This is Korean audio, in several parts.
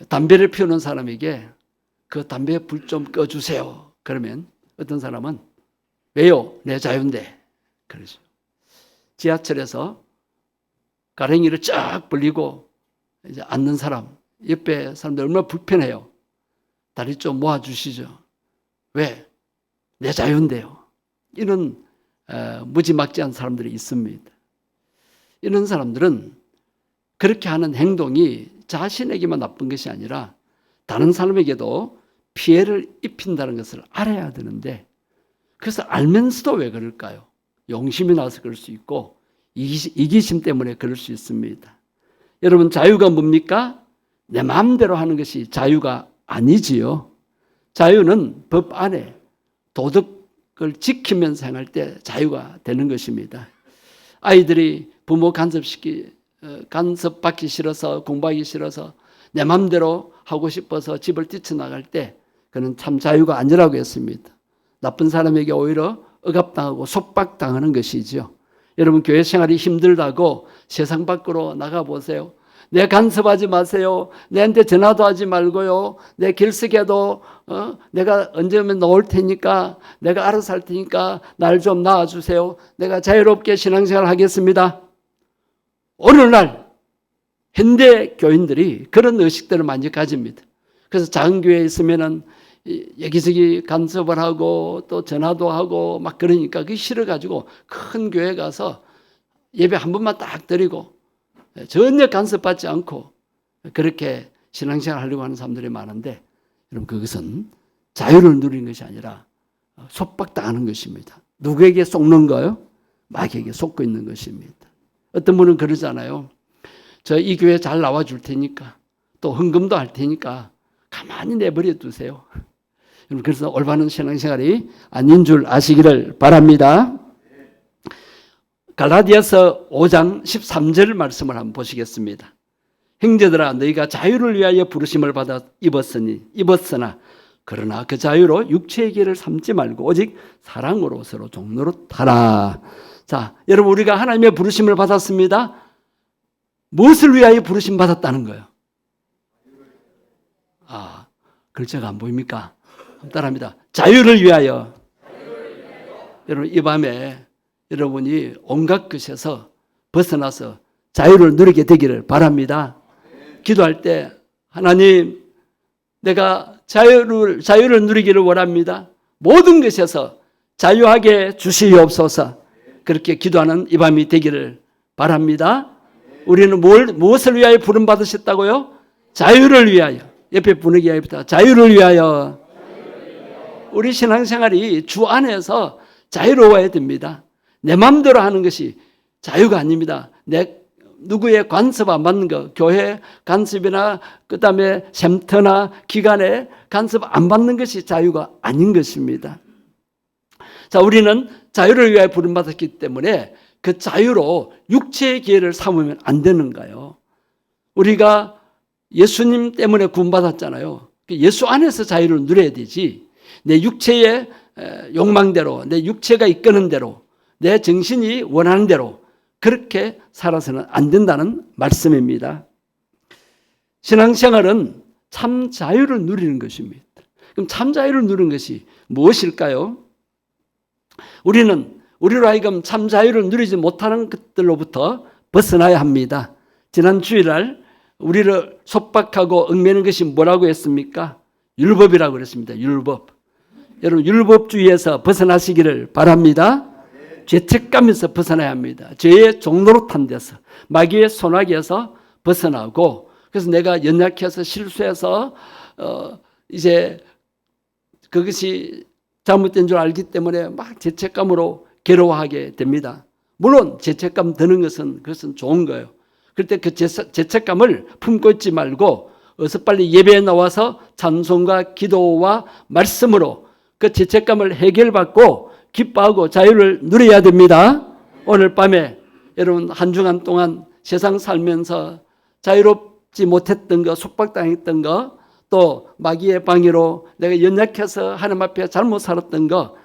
담배를 피우는 사람에게 그 담배 불 좀 꺼주세요. 그러면 어떤 사람은 왜요? 내 자유인데. 그러죠. 지하철에서 가랭이를 쫙 벌리고 이제 앉는 사람, 옆에 사람들 얼마나 불편해요. 다리 좀 모아주시죠. 왜? 내 자유인데요. 이런 무지막지한 사람들이 있습니다. 이런 사람들은 그렇게 하는 행동이 자신에게만 나쁜 것이 아니라 다른 사람에게도 피해를 입힌다는 것을 알아야 되는데, 그래서 알면서도 왜 그럴까요? 용심이 나서 그럴 수 있고 이기심 때문에 그럴 수 있습니다. 여러분, 자유가 뭡니까? 내 마음대로 하는 것이 자유가 아니지요. 자유는 법 안에 도덕을 지키면서 행할 때 자유가 되는 것입니다. 아이들이 부모 간섭받기 싫어서, 공부하기 싫어서 내 마음대로 하고 싶어서 집을 뛰쳐나갈 때 그는 참 자유가 아니라고 했습니다. 나쁜 사람에게 오히려 억압당하고 속박당하는 것이죠. 여러분, 교회 생활이 힘들다고 세상 밖으로 나가보세요. 내 간섭하지 마세요. 내한테 전화도 하지 말고요. 내 길석에도 내가 언제 오면 나올 테니까, 내가 알아서 할 테니까 날 좀 낳아주세요. 내가 자유롭게 신앙생활 하겠습니다. 오늘날 현대 교인들이 그런 의식들을 많이 가집니다. 그래서 작은 교회에 있으면은 여기저기 간섭을 하고 또 전화도 하고 막 그러니까 그게 싫어가지고 큰 교회 가서 예배 한 번만 딱 드리고 전혀 간섭받지 않고 그렇게 신앙생활 하려고 하는 사람들이 많은데, 여러분, 그것은 자유를 누리는 것이 아니라 속박당하는 것입니다. 누구에게 속는 거요? 마귀에게 속고 있는 것입니다. 어떤 분은 그러잖아요. 저 이 교회 잘 나와줄 테니까 또 헌금도 할 테니까 가만히 내버려 두세요. 그래서 올바른 신앙생활이 아닌 줄 아시기를 바랍니다. 갈라디아서 5장 13절 말씀을 한번 보시겠습니다. 형제들아, 너희가 자유를 위하여 부르심을 받아 입었으나 그러나 그 자유로 육체의 길을 삼지 말고 오직 사랑으로 서로 종로로 타라. 자, 여러분, 우리가 하나님의 부르심을 받았습니다. 무엇을 위하여 부르심 받았다는 거예요? 글자가 안 보입니까? 따라합니다. 자유를 위하여. 여러분, 이 밤에 여러분이 온갖 것에서 벗어나서 자유를 누리게 되기를 바랍니다. 기도할 때 하나님, 내가 자유를 누리기를 원합니다. 모든 것에서 자유하게 주시옵소서. 그렇게 기도하는 이 밤이 되기를 바랍니다. 우리는 무엇을 위하여 부름 받으셨다고요? 자유를 위하여. 옆에 분위기 이야기부터 자유를 위하여. 우리 신앙생활이 주 안에서 자유로워야 됩니다. 내 마음대로 하는 것이 자유가 아닙니다. 누구의 간섭 안 받는 것, 교회 간섭이나 그다음에 샘터나 기관에 간섭 안 받는 것이 자유가 아닌 것입니다. 자, 우리는 자유를 위하여 부름받았기 때문에 그 자유로 육체의 기회를 삼으면 안 되는가요? 우리가 예수님 때문에 구원받았잖아요. 예수 안에서 자유를 누려야 되지, 내 육체의 욕망대로, 내 육체가 이끄는 대로, 내 정신이 원하는 대로 그렇게 살아서는 안 된다는 말씀입니다. 신앙생활은 참 자유를 누리는 것입니다. 그럼 참 자유를 누리는 것이 무엇일까요? 우리로 하여금 참 자유를 누리지 못하는 것들로부터 벗어나야 합니다. 지난 주일날 우리를 속박하고 얽매는 것이 뭐라고 했습니까? 율법이라고 그랬습니다. 율법. 여러분, 율법주의에서 벗어나시기를 바랍니다. 죄책감에서 벗어나야 합니다. 죄의 종노릇한 데서, 마귀의 손아귀에서 벗어나고, 그래서 내가 연약해서 실수해서 이제 그것이 잘못된 줄 알기 때문에 막 죄책감으로 괴로워하게 됩니다. 물론 죄책감 드는 그것은 좋은 거예요. 그럴 때 그 죄책감을 품고 있지 말고 어서 빨리 예배에 나와서 찬송과 기도와 말씀으로 그 죄책감을 해결받고 기뻐하고 자유를 누려야 됩니다. 오늘 밤에 여러분, 한 주간 동안 세상 살면서 자유롭지 못했던 거, 속박당했던 거, 또 마귀의 방해로 내가 연약해서 하나님 앞에 잘못 살았던 거,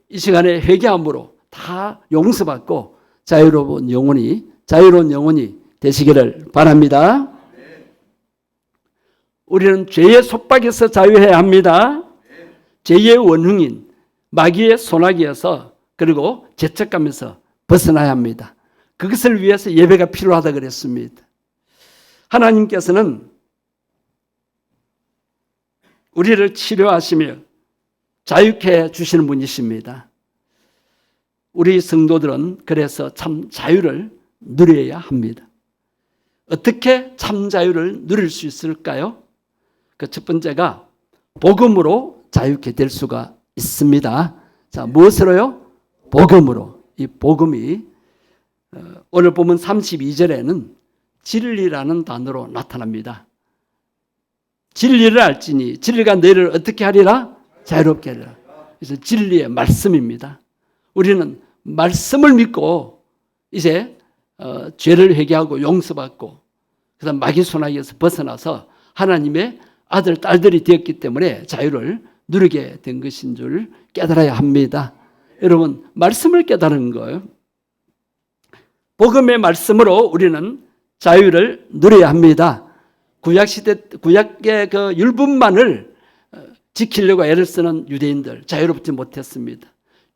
이 시간에 회개함으로 다 용서받고 자유로운 영혼이 되시기를 바랍니다. 우리는 죄의 속박에서 자유해야 합니다. 죄의 원흉인 마귀의 소나기에서 그리고 죄책감에서 벗어나야 합니다. 그것을 위해서 예배가 필요하다 그랬습니다. 하나님께서는 우리를 치료하시며 자유케 해 주시는 분이십니다. 우리 성도들은 그래서 참 자유를 누려야 합니다. 어떻게 참 자유를 누릴 수 있을까요? 그 첫 번째가 복음으로 자유케 될 수가 있습니다. 자, 무엇으로요? 복음으로. 이 복음이 오늘 보면 32절에는 진리라는 단어로 나타납니다. 진리를 알지니 진리가 너희를 어떻게 하리라? 자유롭게 하리라. 그래서 진리의 말씀입니다. 우리는 말씀을 믿고 이제 죄를 회개하고 용서받고 그다음 마귀 소나기에서 벗어나서 하나님의 아들, 딸들이 되었기 때문에 자유를 누리게 된 것인 줄 깨달아야 합니다. 여러분, 말씀을 깨달은 거예요. 복음의 말씀으로 우리는 자유를 누려야 합니다. 구약의 그 율법만을 지키려고 애를 쓰는 유대인들 자유롭지 못했습니다.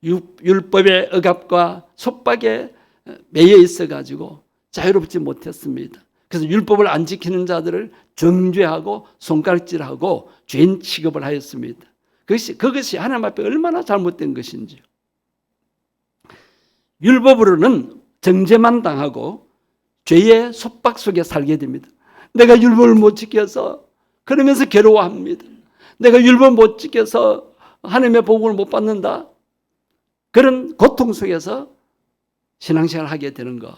율법의 억압과 속박에 매여 있어가지고 자유롭지 못했습니다. 그래서 율법을 안 지키는 자들을 정죄하고 손가락질하고 죄인 취급을 하였습니다. 그것이 하나님 앞에 얼마나 잘못된 것인지요. 율법으로는 정죄만 당하고 죄의 속박 속에 살게 됩니다. 내가 율법을 못 지켜서 그러면서 괴로워합니다. 내가 율법 못 지켜서 하나님의 복을 못 받는다. 그런 고통 속에서 신앙생활을 하게 되는 거.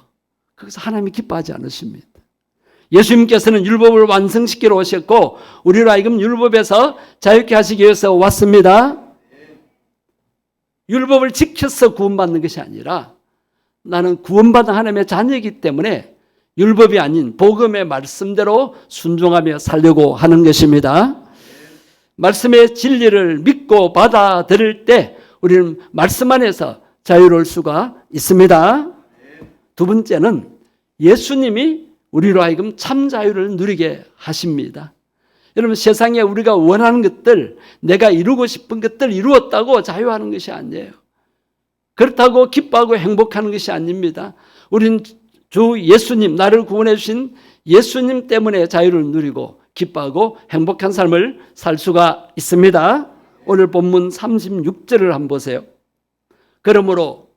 그래서 하나님이 기뻐하지 않으십니다. 예수님께서는 율법을 완성시키러 오셨고 우리로 하여금 율법에서 자유케 하시기 위해서 왔습니다. 율법을 지켜서 구원받는 것이 아니라 나는 구원받은 하나님의 자녀이기 때문에 율법이 아닌 복음의 말씀대로 순종하며 살려고 하는 것입니다. 말씀의 진리를 믿고 받아들일 때 우리는 말씀 안에서 자유로울 수가 있습니다. 두 번째는 예수님이 우리로 하여금 참 자유를 누리게 하십니다. 여러분, 세상에 우리가 원하는 것들, 내가 이루고 싶은 것들 이루었다고 자유하는 것이 아니에요. 그렇다고 기뻐하고 행복하는 것이 아닙니다. 우리는 주 예수님, 나를 구원해 주신 예수님 때문에 자유를 누리고 기뻐하고 행복한 삶을 살 수가 있습니다. 오늘 본문 36절을 한번 보세요. 그러므로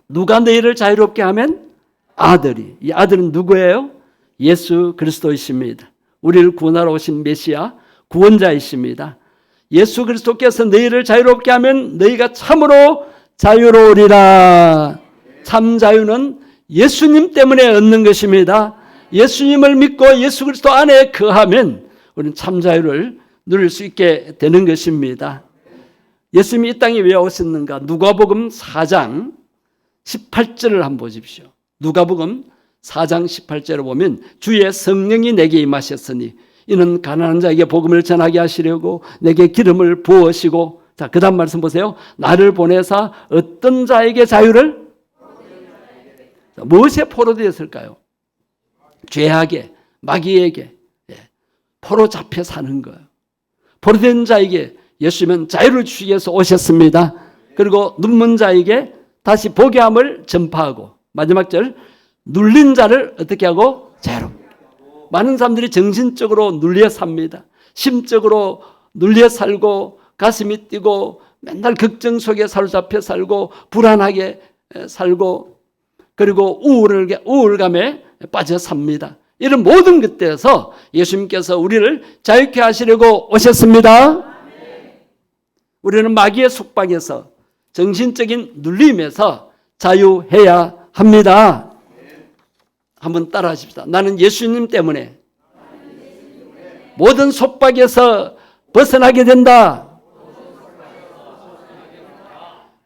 누가 너희를 자유롭게 하면 아들이. 이 아들은 누구예요? 예수 그리스도이십니다. 우리를 구원하러 오신 메시아 구원자이십니다. 예수 그리스도께서 너희를 자유롭게 하면 너희가 참으로 자유로우리라. 참 자유는 예수님 때문에 얻는 것입니다. 예수님을 믿고 예수 그리스도 안에 거하면 우리는 참 자유를 누릴 수 있게 되는 것입니다. 예수님이 이 땅에 왜 오셨는가? 누가복음 4장 18절을 한번 보십시오. 누가복음 4장 18절을 보면 주의 성령이 내게 임하셨으니 이는 가난한 자에게 복음을 전하게 하시려고 내게 기름을 부으시고, 자, 그 다음 말씀 보세요. 나를 보내사 어떤 자에게 자유를? 무엇에 포로되었을까요? 죄악에, 마귀에게 포로 잡혀 사는 거예요. 포로된 자에게 예수님은 자유를 주시기 위해서 오셨습니다. 그리고 눈먼 자에게 다시 보게 함을 전파하고, 마지막 절, 눌린 자를 어떻게 하고? 자유롭게. 많은 사람들이 정신적으로 눌려 삽니다. 심적으로 눌려 살고 가슴이 뛰고 맨날 걱정 속에 사로잡혀 살고 불안하게 살고 그리고 우울감에 빠져 삽니다. 이런 모든 것들에서 예수님께서 우리를 자유케 하시려고 오셨습니다. 우리는 마귀의 속박에서 정신적인 눌림에서 자유해야 합니다. 한번 따라 하십시다. 나는 예수님 때문에 모든 속박에서 벗어나게 된다.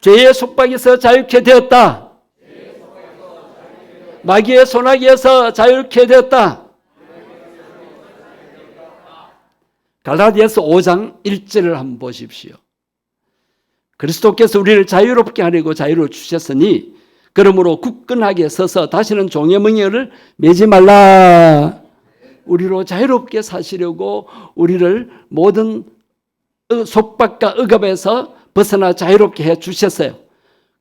죄의 속박에서 자유케 되었다. 마귀의 소나기에서 자유케 되었다. 갈라디아서 5장 1절을 한번 보십시오. 그리스도께서 우리를 자유롭게 하려고 자유를 주셨으니 그러므로 굳건하게 서서 다시는 종의 멍에를 매지 말라. 우리로 자유롭게 사시려고 우리를 모든 속박과 억압에서 벗어나 자유롭게 해 주셨어요.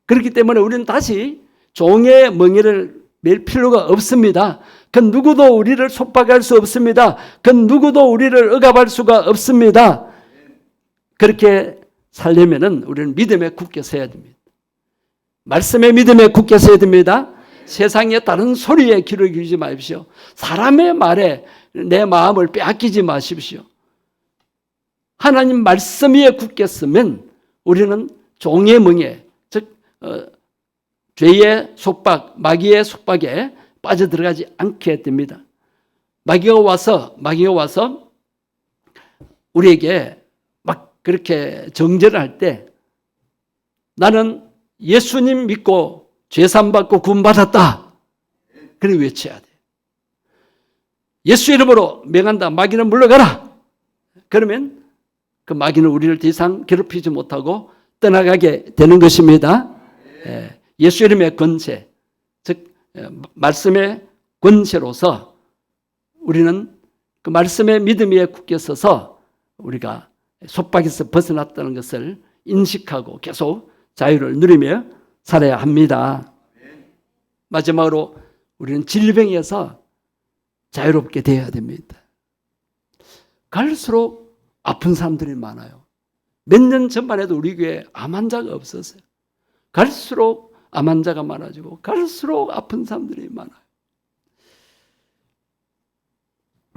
그렇기 때문에 우리는 다시 종의 멍에를 맬 필요가 없습니다. 그 누구도 우리를 속박할 수 없습니다. 그 누구도 우리를 억압할 수가 없습니다. 그렇게 살려면은 우리는 믿음에 굳게 서야 됩니다. 말씀의 믿음에 굳게 서야 됩니다. 세상의 다른 소리에 귀를 기울이지 마십시오. 사람의 말에 내 마음을 빼앗기지 마십시오. 하나님 말씀 위에 굳게 서면 우리는 종의 멍에, 즉 죄의 속박, 마귀의 속박에 빠져들어가지 않게 됩니다. 마귀가 와서 우리에게 막 그렇게 정죄를 할 때 나는 예수님 믿고 죄산 받고 구원받았다. 그렇게 외쳐야 돼. 예수 이름으로 명한다. 마귀는 물러가라. 그러면 그 마귀는 우리를 더 이상 괴롭히지 못하고 떠나가게 되는 것입니다. 예수 이름의 권세, 즉 말씀의 권세로서 우리는 그 말씀의 믿음 위에 굳게 서서 우리가 속박에서 벗어났다는 것을 인식하고 계속 자유를 누리며 살아야 합니다. 마지막으로 우리는 질병에서 자유롭게 되어야 됩니다. 갈수록 아픈 사람들이 많아요. 몇 년 전만 해도 우리 교회에 암 환자가 없었어요. 갈수록 암 환자가 많아지고 갈수록 아픈 사람들이 많아요.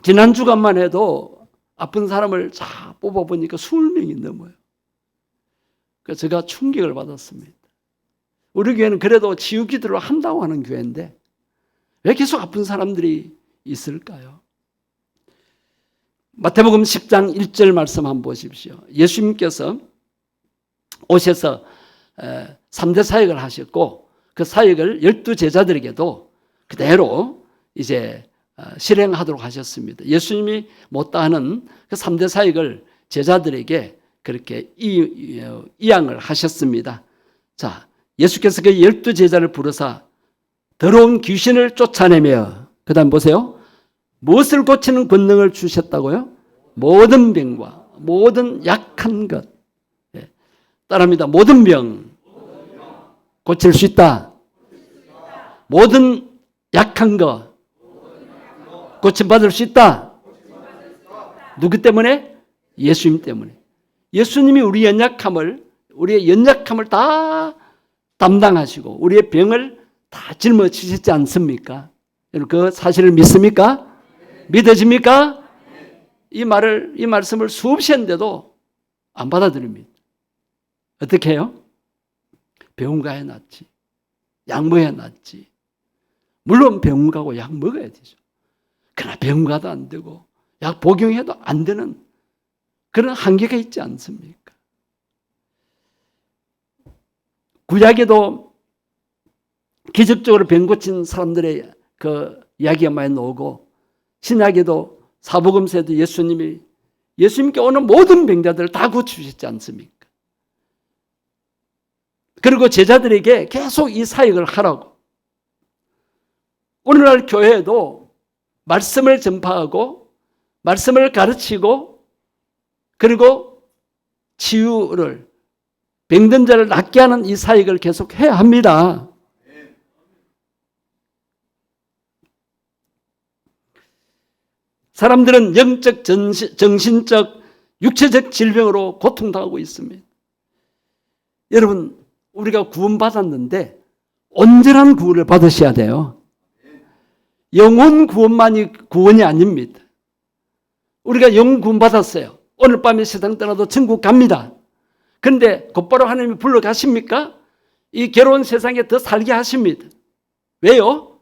지난 주간만 해도 아픈 사람을 다 뽑아보니까 20명이 넘어요. 그래서 제가 충격을 받았습니다. 우리 교회는 그래도 치유 기도를 한다고 하는 교회인데 왜 계속 아픈 사람들이 있을까요? 마태복음 10장 1절 말씀 한번 보십시오. 예수님께서 오셔서 3대 사역을 하셨고 그 사역을 12제자들에게도 그대로 이제 실행하도록 하셨습니다. 예수님이 못다 하는 그 3대 사역을 제자들에게 그렇게 이양을 하셨습니다. 자, 예수께서 그 12제자를 부르사 더러운 귀신을 쫓아내며 그 다음 보세요. 무엇을 고치는 권능을 주셨다고요? 모든 병과 모든 약한 것. 따라합니다. 모든 병 고칠 수 있다. 모든 약한 것 고침받을 수 있다. 누구 때문에? 예수님 때문에. 예수님이 우리의 연약함을 다 담당하시고 우리의 병을 다 짊어지셨지 않습니까? 여러분 그 사실을 믿습니까? 믿어집니까? 이 말씀을 수없이 했는데도 안 받아들입니다. 어떻게 해요? 병원 가야 낫지. 약 먹어야 낫지. 물론 병원 가고 약 먹어야 되죠. 그러나 병원 가도 안 되고 약 복용해도 안 되는 그런 한계가 있지 않습니까? 구약에도 기적적으로 병 고친 사람들의 그 이야기가 많이 나오고 신약에도 사복음서에도 예수님께 오는 모든 병자들을 다 고치셨지 않습니까? 그리고 제자들에게 계속 이 사역을 하라고. 오늘날 교회에도 말씀을 전파하고 말씀을 가르치고 그리고 치유를 병든 자를 낫게 하는 이 사역을 계속 해야 합니다. 사람들은 영적, 정신적, 육체적 질병으로 고통당하고 있습니다. 여러분, 우리가 구원받았는데 온전한 구원을 받으셔야 돼요. 영혼 구원만이 구원이 아닙니다. 우리가 영혼 구원 받았어요. 오늘 밤에 세상 떠나도 천국 갑니다. 그런데 곧바로 하나님이 불러가십니까? 이 괴로운 세상에 더 살게 하십니다. 왜요?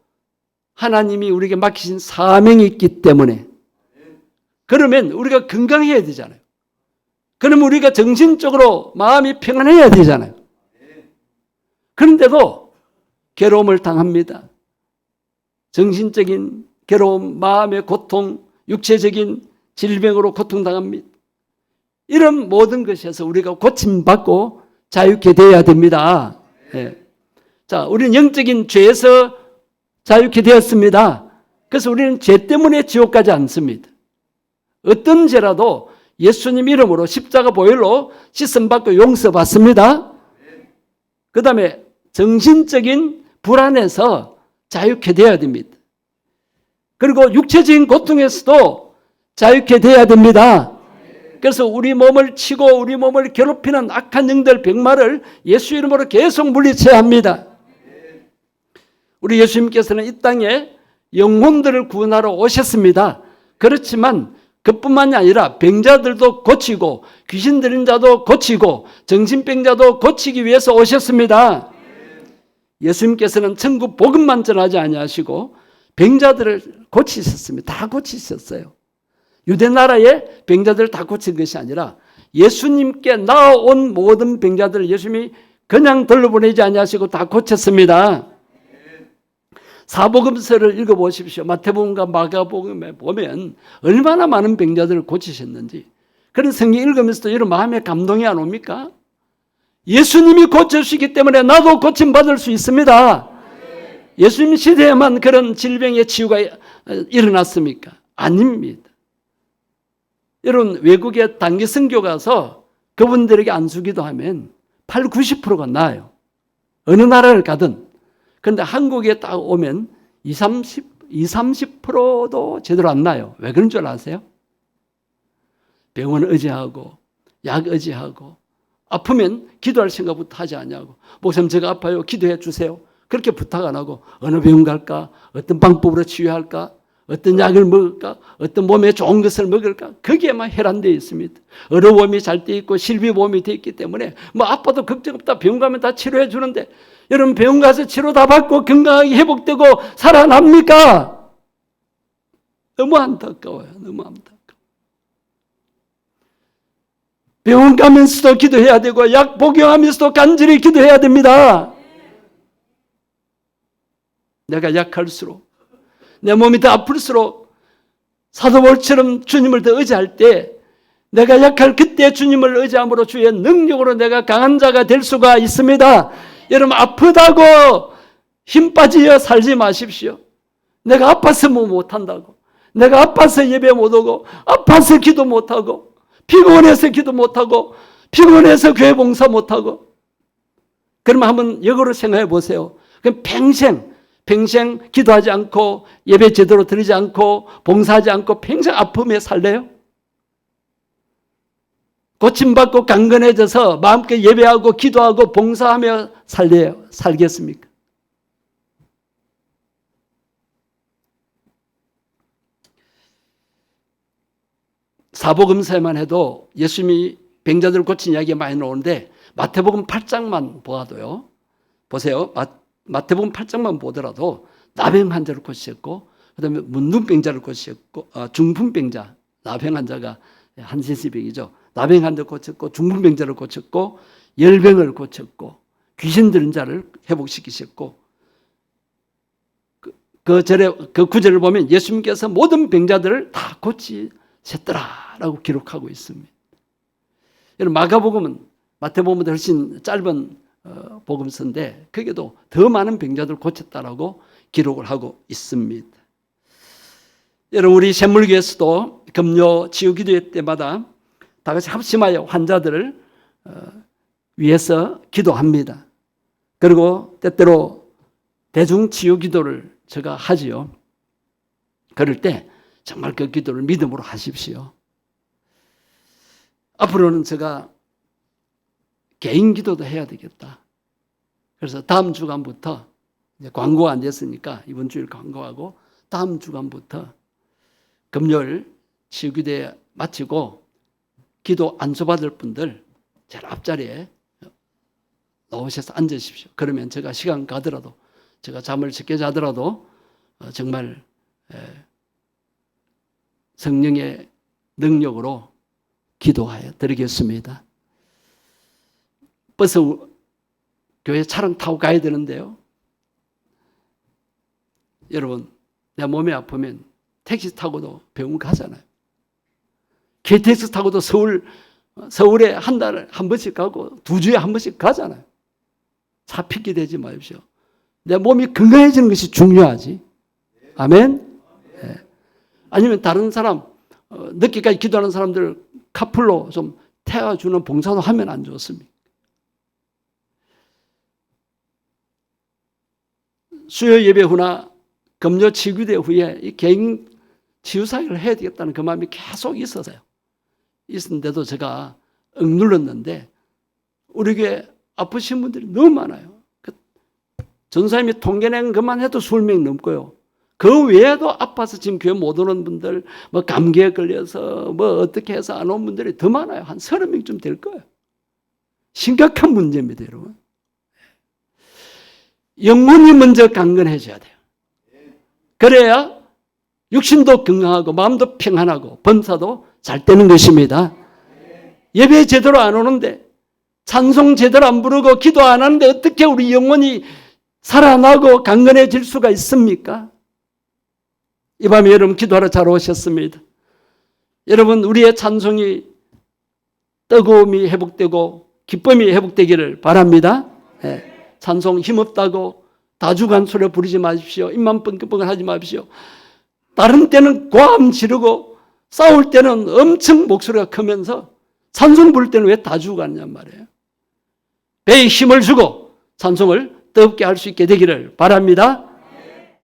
하나님이 우리에게 맡기신 사명이 있기 때문에. 그러면 우리가 건강해야 되잖아요. 그러면 우리가 정신적으로 마음이 평안해야 되잖아요. 그런데도 괴로움을 당합니다. 정신적인 괴로움, 마음의 고통, 육체적인 질병으로 고통당합니다. 이런 모든 것에서 우리가 고침받고 자유케 되어야 됩니다. 네. 자, 우리는 영적인 죄에서 자유케 되었습니다. 그래서 우리는 죄 때문에 지옥 가지 않습니다. 어떤 죄라도 예수님 이름으로 십자가 보혈로 씻음받고 용서받습니다. 그 다음에 정신적인 불안에서 자유케 되어야 됩니다. 그리고 육체적인 고통에서도 자유케 되어야 됩니다. 그래서 우리 몸을 치고 우리 몸을 괴롭히는 악한 영들 백마를 예수 이름으로 계속 물리쳐야 합니다. 우리 예수님께서는 이 땅에 영혼들을 구원하러 오셨습니다. 그렇지만 그뿐만이 아니라 병자들도 고치고 귀신 들린 자도 고치고 정신병자도 고치기 위해서 오셨습니다. 예수님께서는 천국 복음만 전하지 아니하시고 병자들을 고치셨습니다. 다 고치셨어요. 유대 나라의 병자들을 다 고친 것이 아니라 예수님께 나아온 모든 병자들을 예수님이 그냥 돌려보내지 아니하시고 다 고쳤습니다. 사복음서를 읽어보십시오. 마태복음과 마가복음에 보면 얼마나 많은 병자들을 고치셨는지. 그런 성경 읽으면서도 이런 마음에 감동이 안 옵니까? 예수님이 고쳐주시기 때문에 나도 고침받을 수 있습니다. 예수님 시대에만 그런 질병의 치유가 일어났습니까? 아닙니다. 여러분, 외국에 단기 선교 가서 그분들에게 안수기도 하면 80, 90%가 나아요. 어느 나라를 가든. 그런데 한국에 딱 오면 20, 30%도 제대로 안 나요. 왜 그런 줄 아세요? 병원 의지하고 약 의지하고 아프면 기도할 생각부터 하지 않냐고. 목사님 제가 아파요. 기도해 주세요. 그렇게 부탁 안 하고 어느 병원 갈까? 어떤 방법으로 치유할까? 어떤 약을 먹을까? 어떤 몸에 좋은 것을 먹을까? 거기에만 혈안되어 있습니다. 의료보험이 잘 돼 있고 실비보험이 돼 있기 때문에 뭐 아파도 걱정 없다. 병원 가면 다 치료해 주는데 여러분 병원 가서 치료 다 받고 건강하게 회복되고 살아납니까? 너무 안타까워요. 너무 안타까워요. 병원 가면서도 기도해야 되고 약 복용하면서도 간절히 기도해야 됩니다. 내가 약할수록 내 몸이 더 아플수록 사도 바울처럼 주님을 더 의지할 때 내가 약할 그때 주님을 의지함으로 주의 능력으로 내가 강한 자가 될 수가 있습니다. 여러분 아프다고 힘 빠지어 살지 마십시오. 내가 아파서 뭐 못한다고. 내가 아파서 예배 못오고 아파서 기도 못하고 피곤해서 기도 못하고 피곤해서 교회 봉사 못하고 그러면 한번 역으로 생각해 보세요. 그럼 평생 기도하지 않고 예배 제대로 드리지 않고 봉사하지 않고 평생 아픔에 살래요? 고침받고 강건해져서 마음껏 예배하고 기도하고 봉사하며 살겠습니까? 사복음서에만 해도 예수님이 병자들을 고친 이야기가 많이 나오는데 마태복음 8장만 보아도요. 보세요. 마태복음 8장만 보더라도 나병 환자를 고치셨고 그다음에 문둥병자를 고치셨고 중풍병자, 나병 환자가 한센시병이죠. 나병 환자를 고쳤고 중풍병자를 고쳤고 열병을 고쳤고 귀신 들은 자를 회복시키셨고 그 구절을 보면 예수님께서 모든 병자들을 다 고치셨더라라고 기록하고 있습니다. 여러분 마가복음은 마태복음보다 훨씬 짧은 복음서인데 거기에도 더 많은 병자들을 고쳤다라고 기록을 하고 있습니다. 여러분 우리 샘물교에서도 금요 치유기도회 때마다 다 같이 합심하여 환자들을 위해서 기도합니다. 그리고 때때로 대중치유기도를 제가 하지요. 그럴 때 정말 그 기도를 믿음으로 하십시오. 앞으로는 제가 개인 기도도 해야 되겠다. 그래서 다음 주간부터 이제 광고가 안 됐으니까 이번 주일 광고하고 다음 주간부터 금요일 치유기도회 마치고 기도 안수받을 분들 제일 앞자리에 나오셔서 앉으십시오. 그러면 제가 시간 가더라도 제가 잠을 적게 자더라도 정말 성령의 능력으로 기도하여 드리겠습니다. 버스 교회 차량 타고 가야 되는데요. 여러분 내 몸이 아프면 택시 타고도 병원 가잖아요. KTX 타고도 서울에 한 달에 한 번씩 가고 2주에 한 번씩 가잖아요. 차 핑계 대지 마십시오. 내 몸이 건강해지는 것이 중요하지. 아멘. 아니면 다른 사람, 늦게까지 기도하는 사람들 카풀로 좀 태워주는 봉사도 하면 안 좋습니까? 수요 예배 후나 금요 치유대 후에 이 개인 치유사역을 해야 되겠다는 그 마음이 계속 있었어요. 있었는데도 제가 억눌렀는데 우리 교회 아프신 분들이 너무 많아요. 전사님이 통계낸 것만 해도 20명 넘고요. 그 외에도 아파서 지금 교회 못 오는 분들, 뭐 감기에 걸려서 뭐 어떻게 해서 안 온 분들이 더 많아요. 한 30명쯤 될 거예요. 심각한 문제입니다, 여러분. 영혼이 먼저 강건해져야 돼요. 그래야 육신도 건강하고 마음도 평안하고 범사도 잘 되는 것입니다. 예배 제대로 안 오는데, 찬송 제대로 안 부르고 기도 안 하는데 어떻게 우리 영혼이 살아나고 강건해질 수가 있습니까? 이 밤에 여러분 기도하러 잘 오셨습니다. 여러분, 우리의 찬송이 뜨거움이 회복되고 기쁨이 회복되기를 바랍니다. 네. 찬송 힘없다고 다주간 소리 부르지 마십시오. 입만 뻥긋뻥긋 하지 마십시오. 다른 때는 고함 지르고 싸울 때는 엄청 목소리가 크면서 찬송 부를 때는 왜 다주간냔 말이에요. 배에 힘을 주고 찬송을 뜨겁게 할 수 있게 되기를 바랍니다.